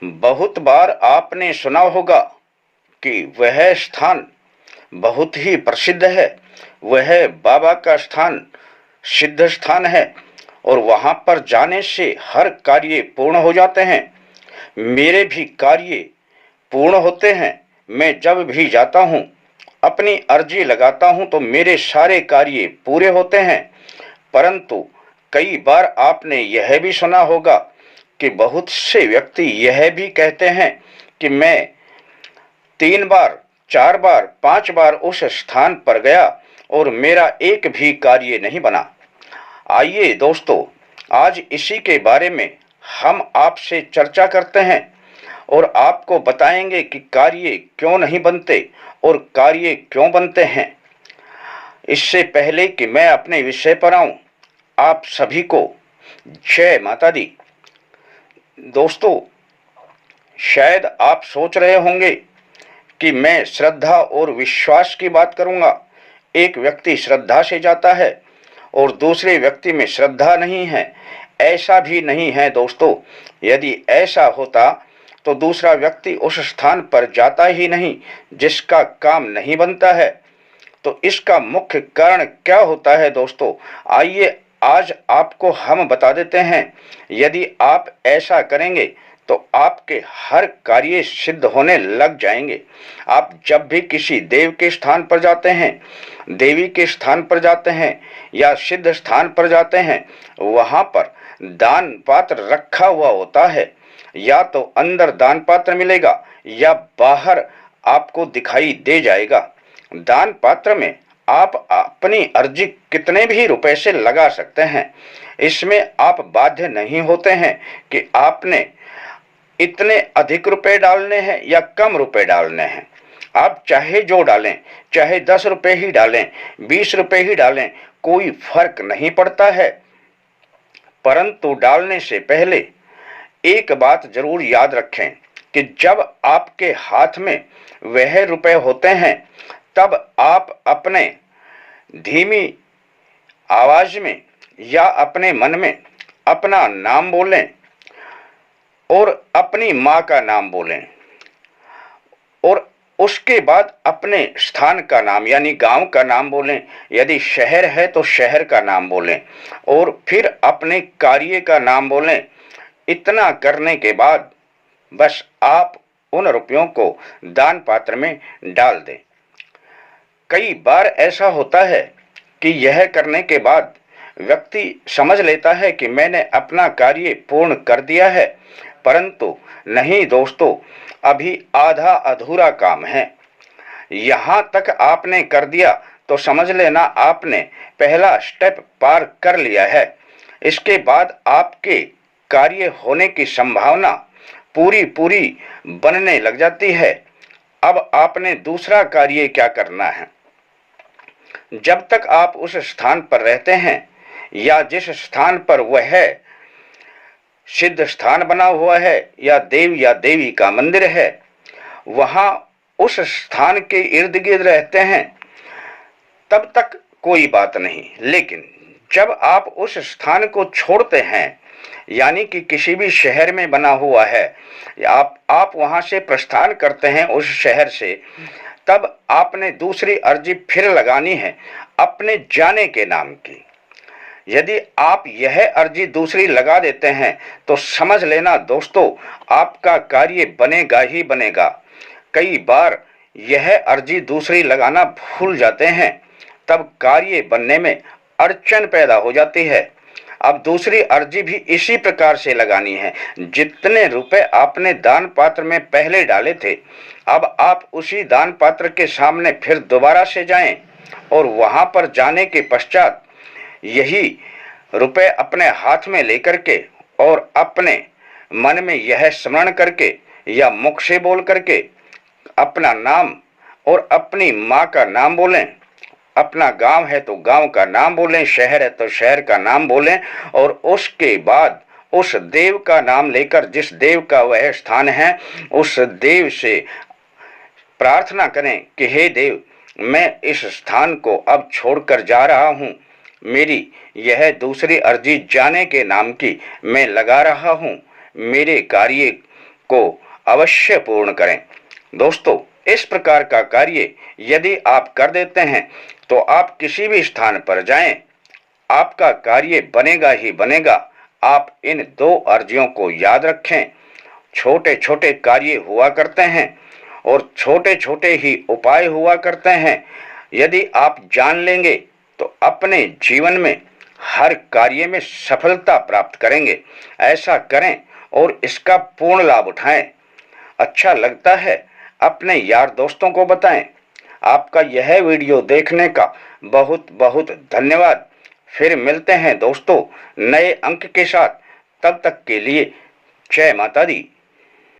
बहुत बार आपने सुना होगा कि वह स्थान बहुत ही प्रसिद्ध है, वह बाबा का स्थान सिद्ध स्थान है और वहां पर जाने से हर कार्य पूर्ण हो जाते हैं। मेरे भी कार्य पूर्ण होते हैं। मैं जब भी जाता हूँ, अपनी अर्जी लगाता हूँ तो मेरे सारे कार्य पूरे होते हैं। परंतु कई बार आपने यह भी सुना होगा कि बहुत से व्यक्ति यह भी कहते हैं कि मैं 3 बार, 4 बार, 5 बार उस स्थान पर गया और मेरा एक भी कार्य नहीं बना। आइए दोस्तों, आज इसी के बारे में हम आपसे चर्चा करते हैं और आपको बताएंगे कि कार्य क्यों नहीं बनते और कार्य क्यों बनते हैं। इससे पहले कि मैं अपने विषय पर आऊं, आप सभी को जय माता दी। दोस्तों, शायद आप सोच रहे होंगे कि मैं श्रद्धा और विश्वास की बात करूंगा। एक व्यक्ति श्रद्धा से जाता है और दूसरे व्यक्ति में श्रद्धा नहीं है। ऐसा भी नहीं है दोस्तों। यदि ऐसा होता तो दूसरा व्यक्ति उस स्थान पर जाता ही नहीं जिसका काम नहीं बनता है। तो इसका मुख्य कारण क्या होता है दोस्तों? आइए आज आपको हम बता देते हैं। यदि आप ऐसा करेंगे तो आपके हर कार्य सिद्ध होने लग जाएंगे। आप जब भी किसी देव के स्थान पर जाते हैं, देवी के स्थान पर जाते हैं या सिद्ध स्थान पर जाते हैं, वहां पर दान पात्र रखा हुआ होता है। या तो अंदर दान पात्र मिलेगा या बाहर आपको दिखाई दे जाएगा। दान पात्र में आप अपनी अर्जी कितने भी रुपए से लगा सकते हैं। इसमें आप बाध्य नहीं होते हैं कि आपने इतने अधिक रुपए डालने हैं या कम रुपए डालने हैं। आप चाहे जो डालें, चाहे 10 रुपए ही डालें, 20 रुपए ही डालें, कोई फर्क नहीं पड़ता है। परंतु डालने से पहले एक बात जरूर याद रखें कि जब आपके हाथ में वह रुपए होते हैं, तब आप अपने धीमी आवाज में या अपने मन में अपना नाम बोलें और अपनी माँ का नाम बोलें और उसके बाद अपने स्थान का नाम यानी गांव का नाम बोलें। यदि शहर है तो शहर का नाम बोलें और फिर अपने कार्य का नाम बोलें। इतना करने के बाद बस आप उन रुपयों को दान पात्र में डाल दें। कई बार ऐसा होता है कि यह करने के बाद व्यक्ति समझ लेता है कि मैंने अपना कार्य पूर्ण कर दिया है, परंतु नहीं दोस्तों, अभी आधा अधूरा काम है। यहाँ तक आपने कर दिया तो समझ लेना आपने पहला स्टेप पार कर लिया है। इसके बाद आपके कार्य होने की संभावना पूरी पूरी बनने लग जाती है। अब आपने दूसरा कार्य क्या करना है? जब तक आप उस स्थान पर रहते हैं या जिस स्थान पर वह सिद्ध स्थान बना हुआ है या देव या देवी का मंदिर है, वहां उस स्थान के इर्द गिर्द रहते हैं, तब तक कोई बात नहीं। लेकिन जब आप उस स्थान को छोड़ते हैं, यानी कि किसी भी शहर में बना हुआ है, आप वहां से प्रस्थान करते हैं उस शहर से, तब आपने दूसरी अर्जी फिर लगानी है अपने जाने के नाम की। यदि आप यह अर्जी दूसरी लगा देते हैं तो समझ लेना दोस्तों, आपका कार्य बनेगा ही बनेगा। कई बार यह अर्जी दूसरी लगाना भूल जाते हैं, तब कार्य बनने में अड़चन पैदा हो जाती है। अब दूसरी अर्जी भी इसी प्रकार से लगानी है। जितने रुपए आपने दान पात्र में पहले डाले थे, अब आप उसी दान पात्र के सामने फिर दोबारा से जाएं और वहां पर जाने के पश्चात यही रुपए अपने हाथ में लेकर के और अपने मन में यह स्मरण करके या मुख से बोल करके अपना नाम और अपनी माँ का नाम बोलें। अपना गांव है तो गांव का नाम बोलें, शहर है तो शहर का नाम बोलें और उसके बाद उस देव का नाम लेकर, जिस देव का वह स्थान है, उस देव से प्रार्थना करें कि हे देव, मैं इस स्थान को अब छोड़कर जा रहा हूँ। मेरी यह दूसरी अर्जी जाने के नाम की मैं लगा रहा हूँ। मेरे कार्य को अवश्य पूर्ण करें। दोस्तों, इस प्रकार का कार्य यदि आप कर देते हैं तो आप किसी भी स्थान पर जाएं, आपका कार्य बनेगा ही बनेगा। आप इन 2 अर्जियों को याद रखें। छोटे छोटे कार्य हुआ करते हैं और छोटे छोटे ही उपाय हुआ करते हैं। यदि आप जान लेंगे तो अपने जीवन में हर कार्य में सफलता प्राप्त करेंगे। ऐसा करें और इसका पूर्ण लाभ उठाएं। अच्छा लगता है अपने यार दोस्तों को बताएं। आपका यह वीडियो देखने का बहुत बहुत धन्यवाद। फिर मिलते हैं दोस्तों नए अंक के साथ। तब तक के लिए जय माता दी।